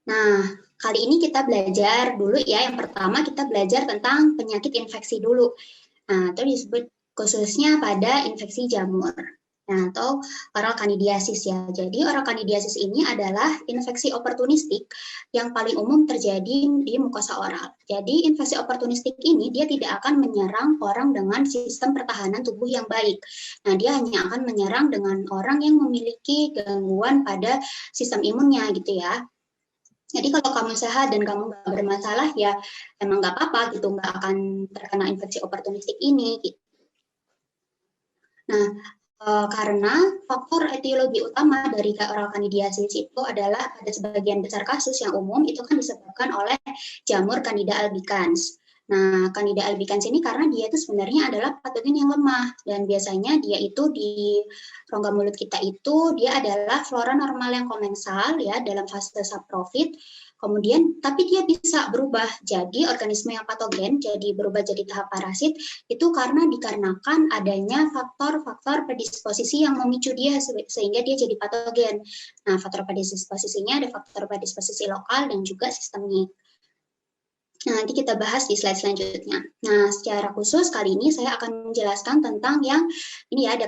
Nah, kali ini kita belajar dulu ya. Yang pertama kita belajar tentang penyakit infeksi dulu. Nah, itu disebut khususnya pada infeksi jamur. Nah, atau oral candidiasis ya. Jadi oral candidiasis ini adalah infeksi oportunistik yang paling umum terjadi di mukosa oral. Jadi infeksi oportunistik ini dia tidak akan menyerang orang dengan sistem pertahanan tubuh yang baik. Nah, dia hanya akan menyerang dengan orang yang memiliki gangguan pada sistem imunnya gitu ya. Jadi kalau kamu sehat dan kamu nggak bermasalah ya emang nggak apa-apa gitu, nggak akan terkena infeksi oportunistik ini. Gitu. Nah, karena faktor etiologi utama dari oral candidiasis itu adalah pada sebagian besar kasus yang umum itu kan disebabkan oleh jamur Candida albicans. Nah, Candida albicans ini karena dia itu sebenarnya adalah patogen yang lemah dan biasanya dia itu di rongga mulut kita itu dia adalah flora normal yang komensal ya dalam fase saprofit. Kemudian, tapi dia bisa berubah jadi organisme yang patogen, jadi berubah jadi tahap parasit, itu karena dikarenakan adanya faktor-faktor predisposisi yang memicu dia sehingga dia jadi patogen. Nah, faktor predisposisinya ada faktor predisposisi lokal dan juga sistemik. Nah, nanti kita bahas di slide selanjutnya. Nah, secara khusus kali ini saya akan menjelaskan tentang yang ini ya, ada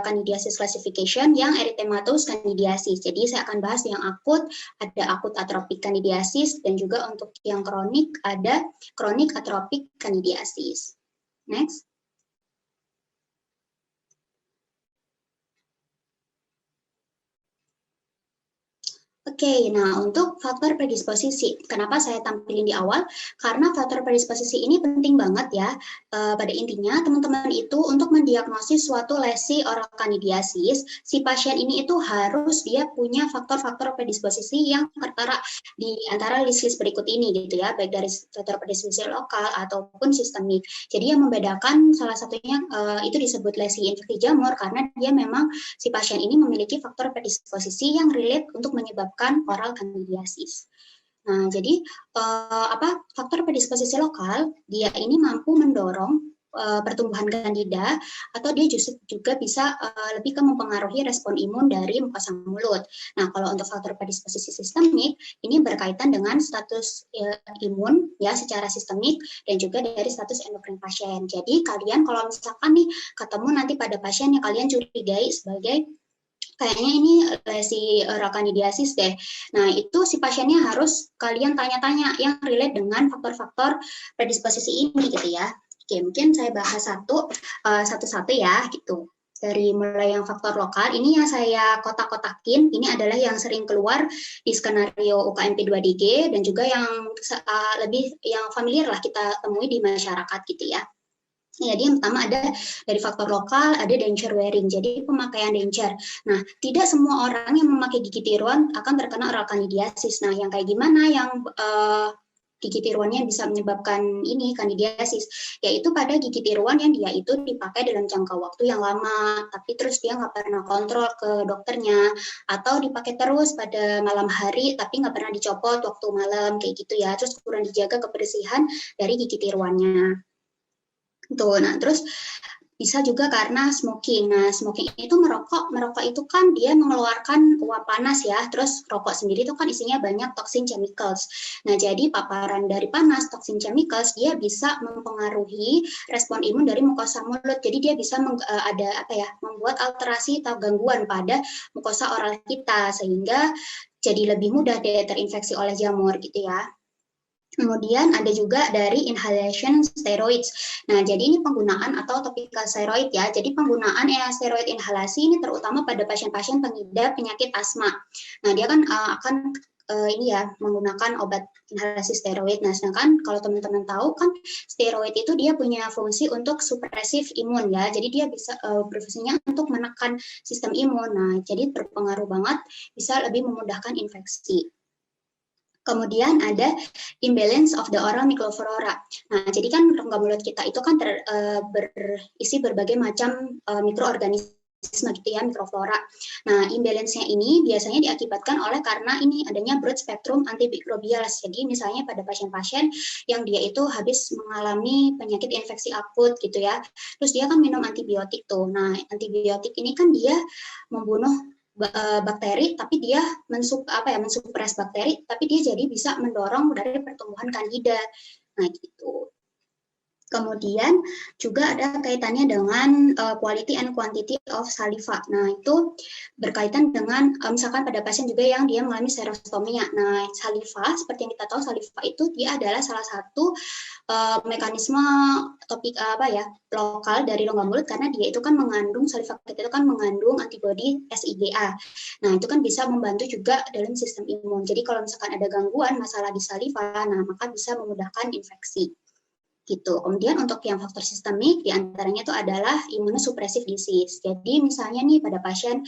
candidiasis classification yang erythematous candidiasis. Jadi saya akan bahas yang akut, ada akut atropik candidiasis dan juga untuk yang kronik ada kronik atropik candidiasis. Next. Oke, nah untuk faktor predisposisi, kenapa saya tampilin di awal? Karena faktor predisposisi ini penting banget ya. Pada intinya, teman-teman itu untuk mendiagnosis suatu lesi oral candidiasis, si pasien ini itu harus dia punya faktor-faktor predisposisi yang tertera di antara list-list berikut ini gitu ya, baik dari faktor predisposisi lokal ataupun sistemik. Jadi yang membedakan salah satunya itu disebut lesi infeksi jamur karena dia memang si pasien ini memiliki faktor predisposisi yang relate untuk menyebabkan oral candidiasis. Nah, jadi faktor predisposisi lokal dia ini mampu mendorong pertumbuhan kandida atau dia justru juga bisa lebih ke mempengaruhi respon imun dari mukosa mulut. Nah, kalau untuk faktor predisposisi sistemik ini berkaitan dengan status imun ya secara sistemik dan juga dari status endokrin pasien. Jadi kalian kalau misalkan nih ketemu nanti pada pasien yang kalian curigai sebagai kayaknya ini lesi oral candidiasis deh. Nah, itu si pasiennya harus kalian tanya-tanya yang relate dengan faktor-faktor predisposisi ini gitu ya. Oke, mungkin saya bahas satu-satu ya gitu. Dari mulai yang faktor lokal, ini yang saya kotak-kotakin, ini adalah yang sering keluar di skenario UKMP 2DG dan juga yang lebih yang familiar lah kita temui di masyarakat gitu ya. Jadi yang pertama ada dari faktor lokal, ada denture wearing, jadi pemakaian denture. Nah, tidak semua orang yang memakai gigi tiruan akan terkena oral candidiasis. Nah, yang kayak gimana yang gigi tiruannya bisa menyebabkan ini candidiasis, yaitu pada gigi tiruan yang dia itu dipakai dalam jangka waktu yang lama, tapi terus dia nggak pernah kontrol ke dokternya, atau dipakai terus pada malam hari, tapi nggak pernah dicopot waktu malam, kayak gitu ya, terus kurang dijaga kebersihan dari gigi tiruannya. Tuh, nah terus bisa juga karena smoking. Nah, smoking itu merokok itu kan dia mengeluarkan uap panas ya. Terus rokok sendiri itu kan isinya banyak toxin chemicals. Nah, jadi paparan dari panas toxin chemicals dia bisa mempengaruhi respon imun dari mukosa mulut. Jadi dia bisa membuat alterasi atau gangguan pada mukosa oral kita sehingga jadi lebih mudah dia terinfeksi oleh jamur gitu ya. Kemudian ada juga dari inhalation steroids. Nah, jadi ini penggunaan atau topical steroid ya. Jadi penggunaan steroid inhalasi ini terutama pada pasien-pasien pengidap penyakit asma. Nah, dia kan akan menggunakan obat inhalasi steroid. Nah, sedangkan kalau teman-teman tahu kan steroid itu dia punya fungsi untuk supresif imun ya. Jadi dia bisa berfungsinya untuk menekan sistem imun. Nah, jadi berpengaruh banget bisa lebih memudahkan infeksi. Kemudian ada imbalance of the oral microflora. Nah, jadi kan rongga mulut kita itu kan berisi berbagai macam mikroorganisme gitu ya, mikroflora. Nah, imbalance-nya ini biasanya diakibatkan oleh karena ini adanya broad spectrum antimicrobials. Jadi misalnya pada pasien-pasien yang dia itu habis mengalami penyakit infeksi akut gitu ya. Terus dia kan minum antibiotik tuh. Nah, antibiotik ini kan dia membunuh bakteri, tapi dia mensupres bakteri, tapi dia jadi bisa mendorong dari pertumbuhan kandida. Nah, gitu. Kemudian juga ada kaitannya dengan quality and quantity of saliva. Nah, itu berkaitan dengan misalkan pada pasien juga yang dia mengalami serostomia. Nah, saliva, seperti yang kita tahu, saliva itu dia adalah salah satu mekanisme lokal dari rongga mulut, karena dia itu kan mengandung, saliva kita itu kan mengandung antibodi SIGA. Nah, itu kan bisa membantu juga dalam sistem imun. Jadi kalau misalkan ada gangguan masalah di saliva, nah maka bisa memudahkan infeksi. Gitu. Kemudian untuk yang faktor sistemik diantaranya itu adalah immunosuppressive disease. Jadi misalnya nih pada pasien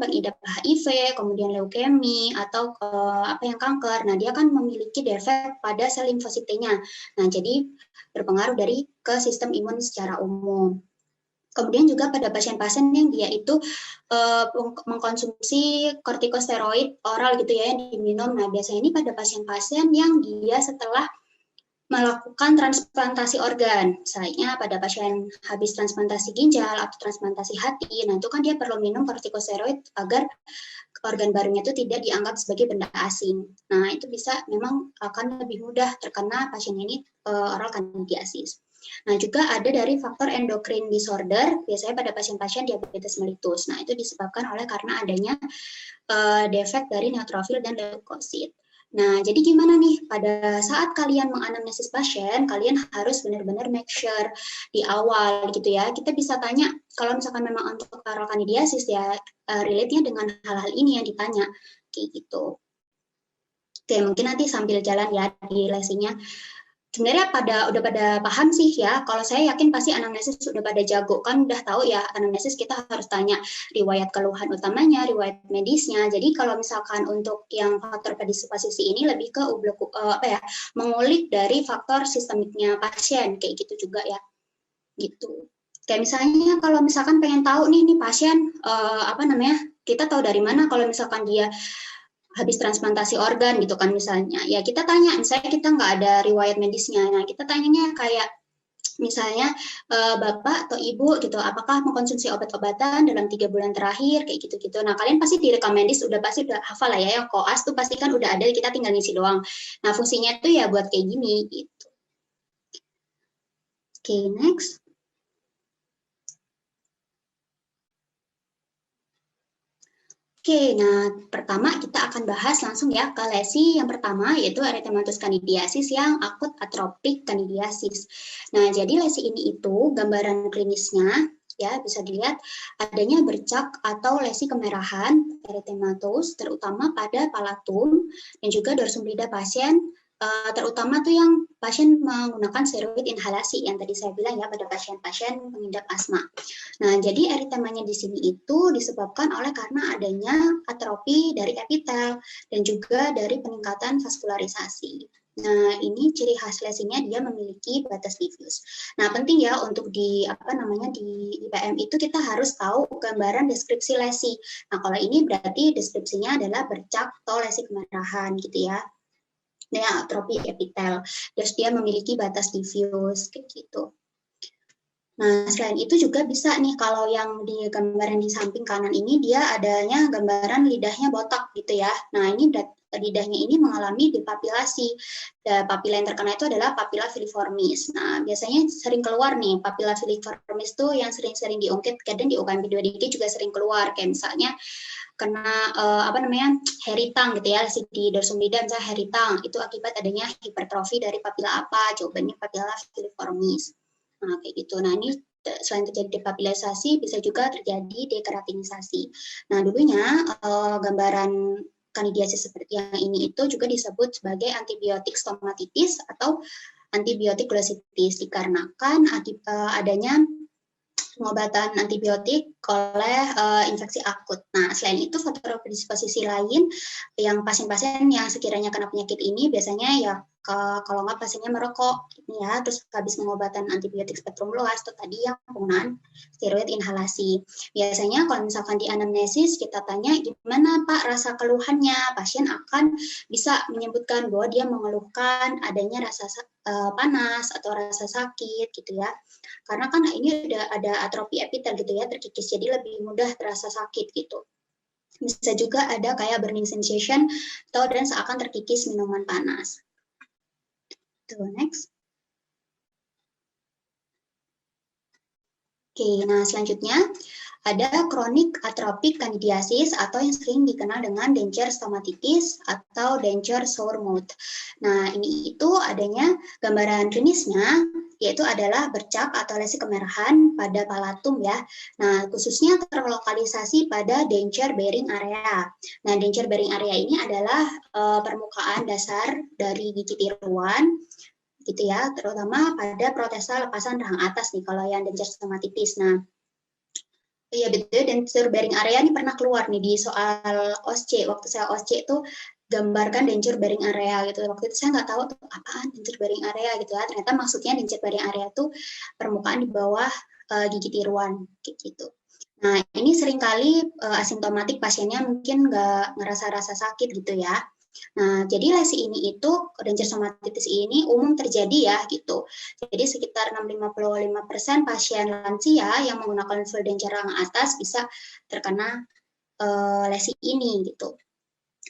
pengidap HIV, kemudian leukemi atau kanker, nah dia kan memiliki defek pada sel limfosit T-nya. Nah jadi berpengaruh ke sistem imun secara umum. Kemudian juga pada pasien-pasien yang dia itu mengkonsumsi kortikosteroid oral gitu ya yang diminum. Nah biasanya ini pada pasien-pasien yang dia setelah melakukan transplantasi organ, misalnya pada pasien habis transplantasi ginjal atau transplantasi hati, nah itu kan dia perlu minum kortikosteroid agar organ barunya itu tidak dianggap sebagai benda asing. Nah itu bisa memang akan lebih mudah terkena pasien ini oral candidiasis. Nah juga ada dari faktor endocrine disorder, biasanya pada pasien-pasien diabetes mellitus. Nah itu disebabkan karena adanya defek dari neutrofil dan leukosit. Nah, jadi gimana nih pada saat kalian menganamnesis pasien, kalian harus benar-benar make sure di awal gitu ya. Kita bisa tanya, kalau misalkan memang untuk oral candidiasis ya, relate-nya dengan hal-hal ini yang ditanya, kayak gitu. Oke, mungkin nanti sambil jalan ya di lesinya. Sebenarnya udah pada paham sih ya, kalau saya yakin pasti anamnesis udah pada jago, kan udah tahu ya anamnesis kita harus tanya riwayat keluhan utamanya, riwayat medisnya. Jadi kalau misalkan untuk yang faktor predisposisi ini lebih ke mengulik dari faktor sistemiknya pasien, kayak gitu juga ya, gitu. Kayak misalnya kalau misalkan pengen tahu nih pasien kita tahu dari mana kalau misalkan dia habis transplantasi organ gitu kan misalnya, ya kita tanya, misalnya kita nggak ada riwayat medisnya, nah kita tanyanya kayak misalnya bapak atau ibu gitu, apakah mengkonsumsi obat-obatan dalam 3 bulan terakhir kayak gitu-gitu. Nah kalian pasti di rekam medis udah hafal lah ya, yang koas tuh pasti kan udah ada, kita tinggal ngisi doang. Nah fungsinya tuh ya buat kayak gini gitu. Oke, next. Oke, nah pertama kita akan bahas langsung ya ke lesi yang pertama, yaitu erythematous candidiasis yang akut atropik candidiasis. Nah, jadi lesi ini itu gambaran klinisnya ya bisa dilihat adanya bercak atau lesi kemerahan erythematous terutama pada palatum dan juga dorsum lidah pasien, terutama tuh yang pasien menggunakan steroid inhalasi yang tadi saya bilang ya pada pasien-pasien pengidap asma. Nah, jadi eritemanya di sini itu disebabkan karena adanya atrofi dari epitel dan juga dari peningkatan vaskularisasi. Nah, ini ciri khas lesinya dia memiliki batas diffuse. Nah, penting ya untuk di IPM itu kita harus tahu gambaran deskripsi lesi. Nah, kalau ini berarti deskripsinya adalah bercak atau lesi kemerahan gitu ya. Nah, atrofi epitel. Terus dia memiliki batas diffuse kayak gitu. Nah, selain itu juga bisa nih kalau yang di gambaran di samping kanan ini dia adanya gambaran lidahnya botak gitu ya. Nah, ini lidahnya ini mengalami depapilasi. Papila yang terkena itu adalah papila filiformis. Nah, biasanya sering keluar nih papila filiformis tuh yang sering-sering diungkit, kadang di UKM P2DG juga sering keluar kayak misalnya kena heritang gitu ya, di dorsum lidah misalnya heritang, itu akibat adanya hipertrofi dari papila apa? Jawabannya papila filiformis. Nah, kayak gitu. Nah, ini selain terjadi depapilisasi, bisa juga terjadi dekeratinisasi. Nah, dulunya gambaran kandidiasis seperti yang ini itu juga disebut sebagai antibiotik stomatitis atau antibiotik glositis dikarenakan adanya pengobatan antibiotik oleh infeksi akut. Nah, selain itu faktor predisposisi lain yang pasien-pasien yang sekiranya kena penyakit ini biasanya ya kalau nggak pasiennya merokok ya, terus habis pengobatan antibiotik spektrum luas itu tadi yang penggunaan steroid inhalasi. Biasanya kalau misalkan di anamnesis kita tanya gimana Pak rasa keluhannya, pasien akan bisa menyebutkan bahwa dia mengeluhkan adanya rasa panas atau rasa sakit gitu ya. Karena kan ini ada atrofi epitel gitu ya, terkikis, jadi lebih mudah terasa sakit gitu. Bisa juga ada kayak burning sensation atau dan seakan terkikis minuman panas. Tuh, next. Oke, nah selanjutnya ada chronic atrophic candidiasis atau yang sering dikenal dengan denture stomatitis atau denture sore mouth. Nah, ini itu adanya gambaran klinisnya yaitu adalah bercak atau lesi kemerahan pada palatum ya. Nah, khususnya terlokalisasi pada denture bearing area. Nah, denture bearing area ini adalah permukaan dasar dari gigi tiruan gitu ya, terutama pada protesa lepasan rahang atas nih kalau yang denture stomatitis. Nah, iya betul, denture bearing area ini pernah keluar nih di soal OSCE. Waktu saya OSCE itu gambarkan denture bearing area gitu. Waktu itu saya nggak tahu tuh apaan denture bearing area gitu ya. Ternyata maksudnya denture bearing area itu permukaan di bawah gigi tiruan gitu. Nah, ini seringkali asimptomatik pasiennya mungkin nggak ngerasa rasa sakit gitu ya. Nah, jadi lesi ini itu, denture stomatitis ini umum terjadi ya gitu. Jadi sekitar 55% pasien lansia yang menggunakan full denture rahang atas bisa terkena lesi ini gitu.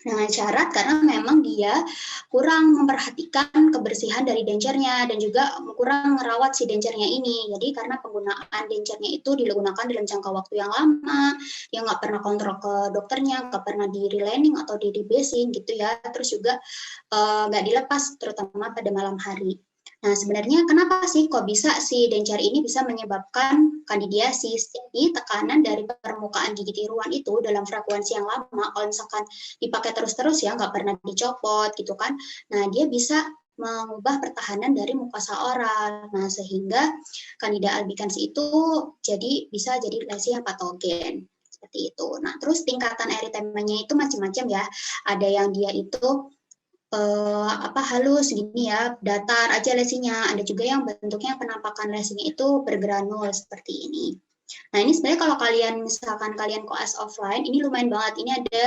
Dengan syarat karena memang dia kurang memperhatikan kebersihan dari denture-nya dan juga kurang merawat si denture-nya ini. Jadi karena penggunaan denture-nya itu digunakan dalam jangka waktu yang lama, dia nggak pernah kontrol ke dokternya, nggak pernah di relining atau di rebasing gitu ya. Terus juga nggak dilepas terutama pada malam hari. Nah, sebenarnya kenapa sih kok bisa si denture ini bisa menyebabkan kandidiasis? Jadi tekanan dari permukaan gigi tiruan itu dalam frekuensi yang lama, kalau misalkan dipakai terus-terus ya, nggak pernah dicopot gitu kan. Nah, dia bisa mengubah pertahanan dari mukosa oral. Nah, sehingga Candida albicans itu bisa jadi lesi yang patogen seperti itu. Nah, terus tingkatan eritemanya itu macam-macam ya. Ada yang dia itu halus gini ya, datar aja lesinya. Ada juga yang bentuknya penampakan lesinya itu bergranul seperti ini. Nah, ini sebenarnya kalau kalian misalkan kalian koas offline, ini lumayan banget. Ini ada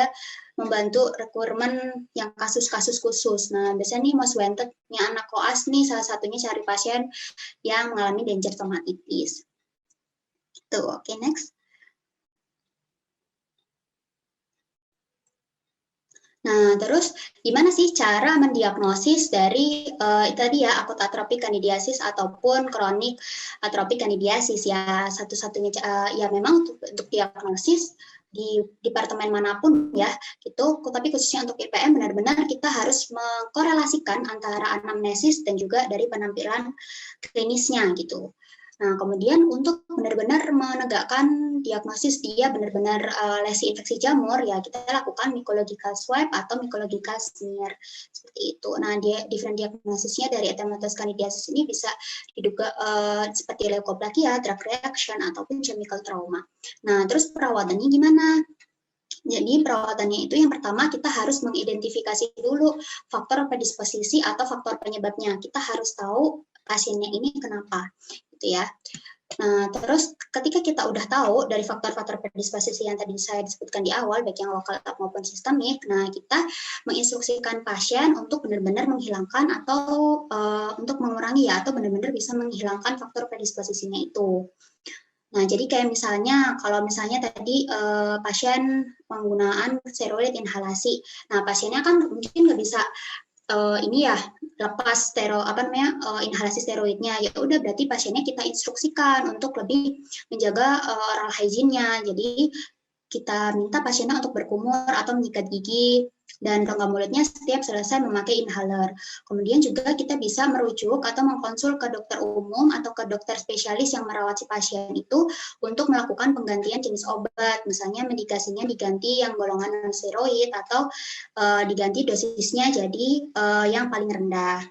membantu rekrutmen yang kasus-kasus khusus. Nah, biasanya nih most wanted-nya anak koas nih salah satunya cari pasien yang mengalami denture stomatitis. Tuh, oke, next. Nah, terus gimana sih cara mendiagnosis dari tadi ya akut atropik kandidiasis ataupun kronik atropik kandidiasis ya satu-satunya ya memang untuk diagnosis di departemen manapun ya gitu, tapi khususnya untuk IPM benar-benar kita harus mengkorelasikan antara anamnesis dan juga dari penampilan klinisnya gitu. Nah, kemudian untuk benar-benar menegakkan diagnosis dia benar-benar lesi infeksi jamur, ya kita lakukan mycological swab atau mycological smear seperti itu. Nah, different diagnosisnya dari erythematous candidiasis ini bisa diduga seperti leukoplakia, drug reaction ataupun chemical trauma. Nah, terus perawatannya gimana? Jadi perawatannya itu yang pertama kita harus mengidentifikasi dulu faktor predisposisi atau faktor penyebabnya. Kita harus tahu pasiennya ini kenapa gitu ya. Nah, terus ketika kita udah tahu dari faktor-faktor predisposisi yang tadi saya sebutkan di awal, baik yang lokal maupun sistemik, nah kita menginstruksikan pasien untuk benar-benar menghilangkan atau untuk mengurangi ya, atau benar-benar bisa menghilangkan faktor predisposisinya itu. Nah, jadi kayak misalnya, kalau misalnya tadi pasien penggunaan steroid inhalasi, nah pasiennya kan mungkin nggak bisa ini ya lepas inhalasi steroidnya, ya udah berarti pasiennya kita instruksikan untuk lebih menjaga oral hygiene-nya. Jadi kita minta pasiennya untuk berkumur atau menyikat gigi dan rongga mulutnya setiap selesai memakai inhaler. Kemudian juga kita bisa merujuk atau mengkonsul ke dokter umum atau ke dokter spesialis yang merawat si pasien itu untuk melakukan penggantian jenis obat. Misalnya medikasinya diganti yang golongan non steroid atau diganti dosisnya jadi yang paling rendah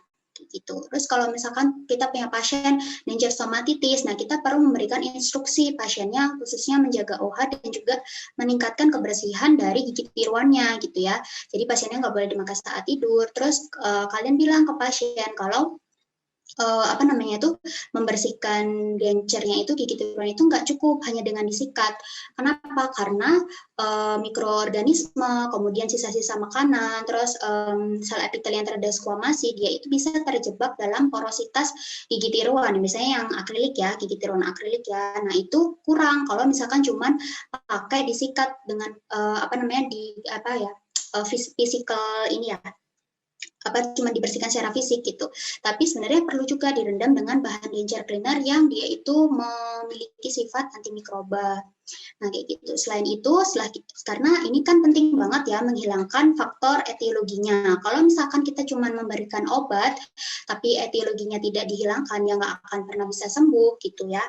gitu. Terus kalau misalkan kita punya pasien denture stomatitis, nah kita perlu memberikan instruksi pasiennya khususnya menjaga OH dan juga meningkatkan kebersihan dari gigi tiruannya gitu ya. Jadi pasiennya nggak boleh dimakan saat tidur. Terus kalian bilang ke pasien kalau membersihkan gencernya itu, gigi tiruan itu nggak cukup hanya dengan disikat. Kenapa? Karena mikroorganisme, kemudian sisa-sisa makanan, terus sel epitel yang terdeskuamasi, dia itu bisa terjebak dalam porositas gigi tiruan. Misalnya yang akrilik ya, gigi tiruan akrilik ya. Nah, itu kurang kalau misalkan cuman pakai disikat dengan physical ini ya, cuma dibersihkan secara fisik gitu. Tapi sebenarnya perlu juga direndam dengan bahan gencer cleaner yang dia itu memiliki sifat antimikroba. Nah, kayak gitu. Selain itu, karena ini kan penting banget ya menghilangkan faktor etiologinya. Kalau misalkan kita cuma memberikan obat, tapi etiologinya tidak dihilangkan, ya nggak akan pernah bisa sembuh gitu ya.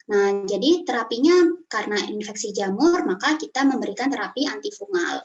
Nah, jadi terapinya karena infeksi jamur, maka kita memberikan terapi antifungal.